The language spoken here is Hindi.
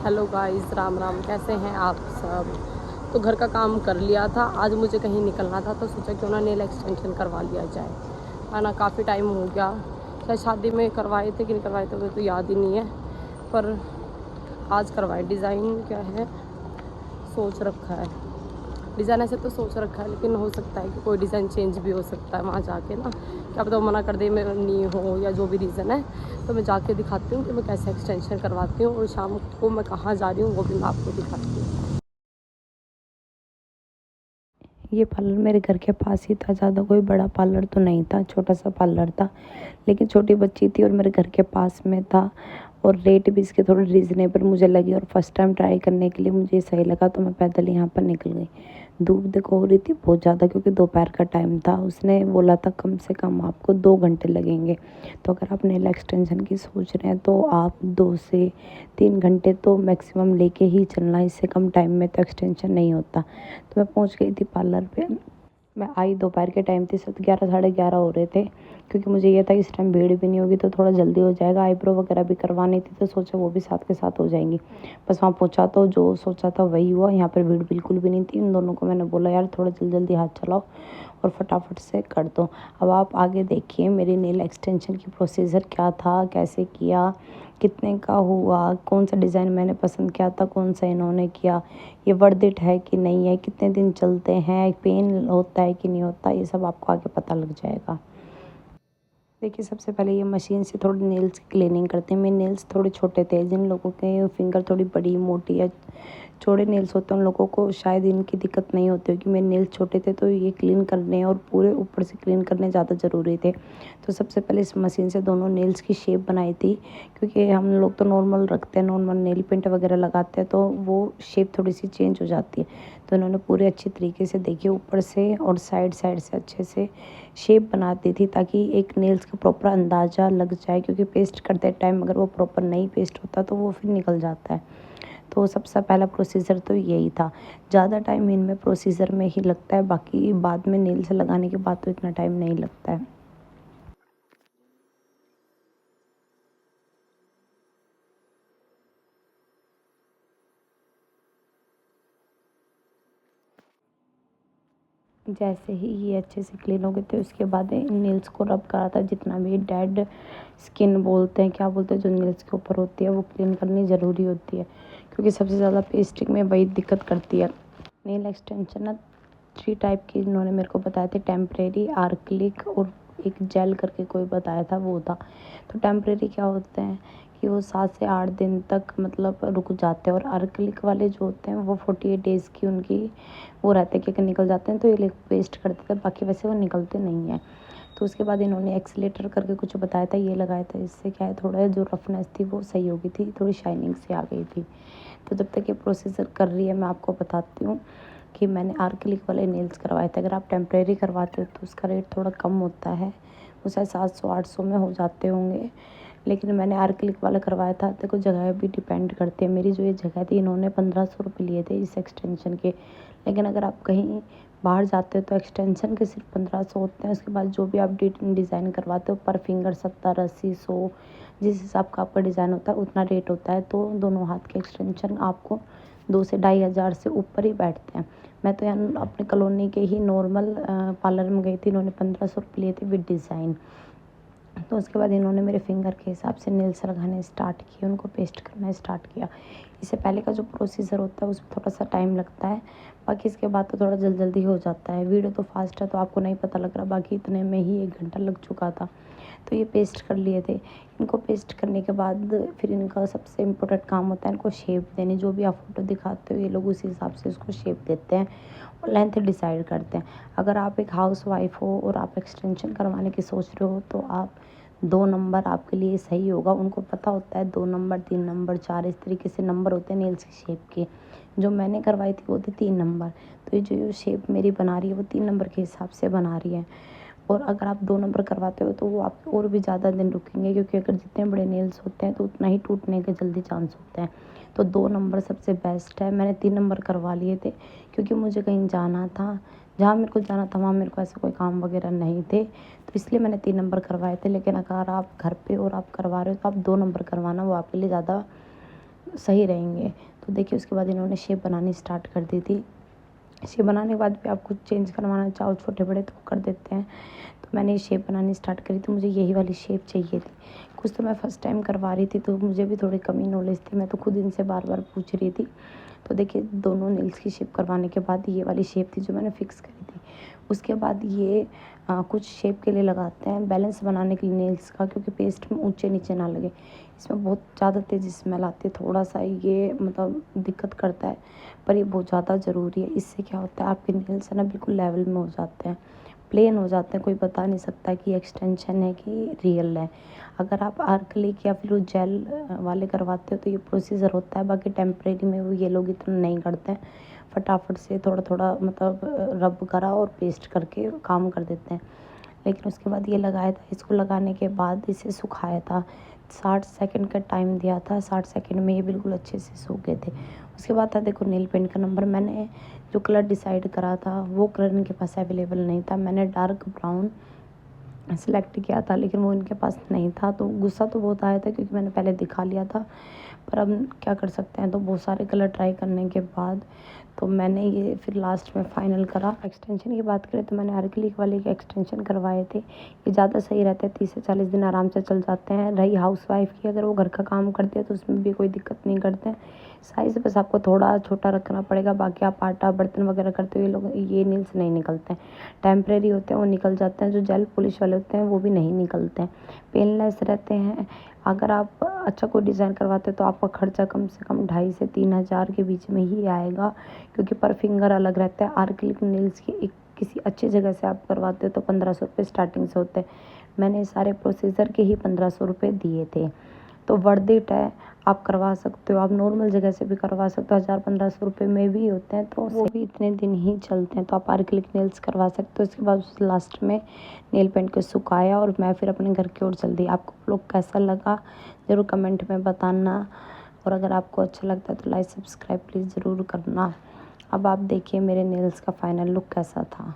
Hello guys, Ram Ram. कैसे हैं आप सब? तो घर का काम कर लिया था। आज मुझे कहीं निकलना था तो सोचा क्यों ना नेल एक्सटेंशन करवा लिया जाए, है ना। काफ़ी टाइम हो गया, शायद शादी में करवाए थे कि नहीं करवाए थे मुझे तो याद ही नहीं है, पर आज करवाए। डिज़ाइन क्या है सोच रखा है, डिज़ाइन ऐसे तो सोच रखा है, लेकिन हो सकता है कि कोई डिज़ाइन चेंज भी हो सकता है वहाँ जाके ना। क्या पता वो मना कर दे, मेरा नहीं हो, या जो भी रीज़न है। तो मैं जाके दिखाती हूँ कि मैं कैसे एक्सटेंशन करवाती हूँ, और शाम को मैं कहाँ जा रही हूँ वो भी मैं आपको दिखाती हूँ। ये पार्लर मेरे घर के पास ही था। ज़्यादा कोई बड़ा पार्लर तो नहीं था, छोटा सा पार्लर था, लेकिन छोटी बच्ची थी और मेरे घर के पास में था। और रेट भी इसके थोड़े रीज़नेबल मुझे लगे और फर्स्ट टाइम ट्राई करने के लिए मुझे सही लगा, तो मैं पैदल यहाँ पर निकल गई। धूप देखो हो रही थी बहुत ज़्यादा, क्योंकि दोपहर का टाइम था। उसने बोला था कम से कम आपको 2 घंटे लगेंगे। तो अगर आप नेल एक्सटेंशन की सोच रहे हैं तो आप 2 से 3 घंटे तो मैक्सिमम लेके ही चलना। इससे कम टाइम में तो एक्सटेंशन नहीं होता। तो मैं पहुँच गई थी पार्लर पे। मैं आई दोपहर के टाइम थी, 11 साढ़े 11 हो रहे थे, क्योंकि मुझे ये था इस टाइम भीड़ भी नहीं होगी तो थोड़ा जल्दी हो जाएगा। आईब्रो वगैरह भी करवानी थी तो सोचा वो भी साथ के साथ हो जाएंगी। बस वहाँ पहुँचा तो जो सोचा था वही हुआ। यहाँ पर भीड़ बिल्कुल भी नहीं थी। इन दोनों को मैंने बोला यार थोड़ा जल्दी जल्दी हाथ चलाओ और फटाफट से कर दो। अब आप आगे देखिए मेरी नेल एक्सटेंशन की प्रोसीजर क्या था, कैसे किया, कितने का हुआ, कौन सा डिज़ाइन मैंने पसंद किया था, कौन सा इन्होंने किया, ये वर्थ इट है कि नहीं है, कितने दिन चलते हैं, पेन होता है कि नहीं होता, ये सब आपको आगे पता लग जाएगा। देखिए सबसे पहले ये मशीन से थोड़ी नेल्स की क्लीनिंग करते हैं। मेरे नेल्स थोड़े छोटे थे। जिन लोगों के फिंगर थोड़ी बड़ी मोटी या चौड़े नेल्स होते हैं उन लोगों को शायद इनकी दिक्कत नहीं होती होगी। मेरे नेल्स छोटे थे तो ये क्लीन करने और पूरे ऊपर से क्लीन करने ज़्यादा ज़रूरी थे। तो सबसे पहले इस मशीन से दोनों नेल्स की शेप बनाई थी, क्योंकि हम लोग तो नॉर्मल रखते हैं, नॉर्मल नेल पेंट वगैरह लगाते हैं तो वो शेप थोड़ी सी चेंज हो जाती है। तो इन्होंने पूरे अच्छी तरीके से देखिए ऊपर से और साइड साइड से अच्छे से शेप बनाती थी, ताकि एक नेल्स का प्रॉपर अंदाज़ा लग जाए, क्योंकि पेस्ट करते टाइम अगर वो प्रॉपर नहीं पेस्ट होता तो वो फिर निकल जाता है। तो सबसे पहला प्रोसीजर तो यही था। ज़्यादा टाइम इनमें प्रोसीजर में ही लगता है, बाकी बाद में नेल्स लगाने के बाद तो इतना टाइम नहीं लगता है। जैसे ही ये अच्छे से क्लीन हो गए थे उसके बाद इन नेल्स को रब करा था। जितना भी डेड स्किन बोलते हैं, क्या बोलते हैं, जो नेल्स के ऊपर होती है वो क्लीन करनी ज़रूरी होती है, क्योंकि सबसे ज़्यादा पेस्टिंग में वही दिक्कत करती है। नेल एक्सटेंशन ना 3 टाइप की इन्होंने मेरे को बताए थे, टेम्परेरी, आर्कलिक और एक जेल करके कोई बताया था वो था। तो टेम्परेरी क्या होते हैं कि वो 7 से 8 दिन तक मतलब रुक जाते हैं, और आर्कलिक वाले जो होते हैं वो 48 डेज़ की उनकी वो रहते हैं कि अगर निकल जाते हैं तो ये लोग पेस्ट कर देते हैं, बाकी वैसे वो निकलते नहीं हैं। तो उसके बाद इन्होंने एक्सीलेटर करके कुछ बताया था, ये लगाया था। इससे क्या है थोड़ा जो रफनेस थी वो सही हो गई थी, थोड़ी शाइनिंग सी आ गई थी। तो जब तक ये प्रोसीजर कर रही है मैं आपको बताती हूँ कि मैंने आर्कलिक वाले नेल्स करवाए थे। अगर आप टेम्परेरी करवाते हो तो उसका रेट थोड़ा कम होता है, वो शायद 700-800 में हो जाते होंगे, लेकिन मैंने आर्कलिक वाला करवाया था। देखो जगह भी डिपेंड करती है। मेरी जो ये जगह थी इन्होंने 1500 रुपये लिए थे इस एक्सटेंशन के, लेकिन अगर आप कहीं बाहर जाते हो तो एक्सटेंशन के सिर्फ 1500 होते हैं। उसके बाद जो भी आप डिज़ाइन करवाते हो पर फिंगर 70, 80, 100 जिस हिसाब का आपका डिज़ाइन होता है उतना रेट होता है। तो दोनों हाथ के एक्सटेंशन आपको 2 से 2,500 से ऊपर ही बैठते हैं। मैं तो यहाँ अपने कॉलोनी के ही नॉर्मल पार्लर में गई थी, इन्होंने 1500 रुपये लिए थे विद डिज़ाइन। तो उसके बाद इन्होंने मेरे फिंगर के हिसाब से नेल्स लगाने स्टार्ट किए, उनको पेस्ट करना स्टार्ट किया। इससे पहले का जो प्रोसीजर होता है उसमें थोड़ा सा टाइम लगता है, बाकी इसके बाद तो थोड़ा जल्दी हो जाता है। वीडियो तो फास्ट है तो आपको नहीं पता लग रहा, बाकी इतने में ही 1 घंटा लग चुका था। तो ये पेस्ट कर लिए थे। इनको पेस्ट करने के बाद फिर इनका सबसे इम्पोर्टेंट काम होता है इनको शेप देनी। जो भी आप फोटो दिखाते हो ये लोग उसी हिसाब से उसको शेप देते हैं और लेंथ डिसाइड करते हैं। अगर आप एक हाउस वाइफ हो और आप एक्सटेंशन करवाने की सोच रहे हो तो आप 2 नंबर आपके लिए सही होगा। उनको पता होता है 2 नंबर, 3 नंबर, 4 इस तरीके से नंबर होते हैं नेल्स की शेप के। जो मैंने करवाई थी वो थी 3 नंबर। तो ये जो शेप मेरी बना रही है वो 3 नंबर के हिसाब से बना रही है। और अगर आप 2 नंबर करवाते हो तो वो आप और भी ज़्यादा दिन रुकेंगे, क्योंकि अगर जितने बड़े नेल्स होते हैं तो उतना ही टूटने के जल्दी चांस होते हैं। तो 2 नंबर सबसे बेस्ट है। मैंने 3 नंबर करवा लिए थे क्योंकि मुझे कहीं जाना था। जहाँ मेरे को जाना था वहाँ मेरे को ऐसे कोई काम वगैरह नहीं थे, तो इसलिए मैंने 3 नंबर करवाए थे। लेकिन अगर आप घर पे और आप करवा रहे हो तो आप 2 नंबर करवाना, वो आपके लिए ज़्यादा सही रहेंगे। तो देखिए उसके बाद इन्होंने शेप बनानी स्टार्ट कर दी थी। शेप बनाने के बाद भी आप कुछ चेंज करवाना चाहो छोटे बड़े तो कर देते हैं। तो मैंने ये शेप बनानी स्टार्ट करी तो मुझे यही वाली शेप चाहिए थी। कुछ तो मैं फ़र्स्ट टाइम करवा रही थी तो मुझे भी थोड़ी कमी नॉलेज थी, मैं तो खुद इनसे बार बार पूछ रही थी। तो देखिए दोनों नेल्स की शेप करवाने के बाद ये वाली शेप थी जो मैंने फ़िक्स करी थी। उसके बाद ये कुछ शेप के लिए लगाते हैं बैलेंस बनाने के लिए नेल्स का, क्योंकि पेस्ट में ऊंचे नीचे ना लगे। इसमें बहुत ज़्यादा तेज़ स्मेल आती है, थोड़ा सा ये मतलब दिक्कत करता है, पर ये बहुत ज़्यादा ज़रूरी है। इससे क्या होता है आपके नेल्स है ना बिल्कुल लेवल में हो जाते हैं, प्लेन हो जाते हैं, कोई बता नहीं सकता कि एक्सटेंशन है कि रियल है। अगर आप आर्कलिक या फिर वो जेल वाले करवाते हो तो ये प्रोसीजर होता है, बाकी टेम्परेरी में वो ये लोग इतना नहीं करते हैं, फटाफट से थोड़ा थोड़ा मतलब रब करा और पेस्ट करके काम कर देते हैं। लेकिन उसके बाद ये लगाया था, इसको लगाने के बाद इसे सुखाया था, 60 सेकंड का टाइम दिया था, 60 सेकंड में ये बिल्कुल अच्छे से सूख गए थे। उसके बाद था देखो नेल पेंट का नंबर। मैंने जो कलर डिसाइड करा था वो कलर इनके पास अवेलेबल नहीं था। मैंने डार्क ब्राउन सेलेक्ट किया था लेकिन वो इनके पास नहीं था, तो गुस्सा तो बहुत आया था क्योंकि मैंने पहले दिखा लिया था, पर अब क्या कर सकते हैं। तो बहुत सारे कलर ट्राई करने के बाद तो मैंने ये फिर लास्ट में फ़ाइनल करा। एक्सटेंशन की बात करें तो मैंने आर्कलिक वाले के एक्सटेंशन करवाए थे, ये ज़्यादा सही रहता है, 30 से 40 दिन आराम से चल जाते हैं। रही हाउसवाइफ की, अगर वो घर का काम करती है तो उसमें भी कोई दिक्कत नहीं करते हैं। साइज़ बस आपको थोड़ा छोटा रखना पड़ेगा, बाकी आप आटा बर्तन वगैरह करते हो ये नील्स नहीं निकलते हैं, टेम्परेरी होते हैं वो निकल जाते हैं। जो जेल पॉलिश वाले होते हैं वो भी नहीं निकलते हैं, पेनलेस रहते हैं। अगर आप अच्छा कोई डिज़ाइन करवाते हो तो आपका खर्चा कम से कम 2,500 से 3,000 के बीच में ही आएगा, क्योंकि पर फिंगर अलग रहता है। आर्कलिक नेल्स की एक किसी अच्छी जगह से आप करवाते हो तो 1,500 रुपये स्टार्टिंग से होते हैं। मैंने सारे प्रोसीजर के ही 1,500 रुपये दिए थे, तो वर्थ इट है। आप करवा सकते हो, आप नॉर्मल जगह से भी करवा सकते हो, 1,000-1,500 रुपये में भी होते हैं, तो वो भी इतने दिन ही चलते हैं। तो आप आर्कलिक नेल्स करवा सकते हो। उसके बाद लास्ट में नेल पेंट को सुखाया और मैं फिर अपने घर की ओर चल दी। आपको लोग कैसा लगा ज़रूर कमेंट में बताना, और अगर आपको अच्छा लगता है तो लाइक सब्सक्राइब प्लीज़ ज़रूर करना। अब आप देखिए मेरे नेल्स का फाइनल लुक कैसा था।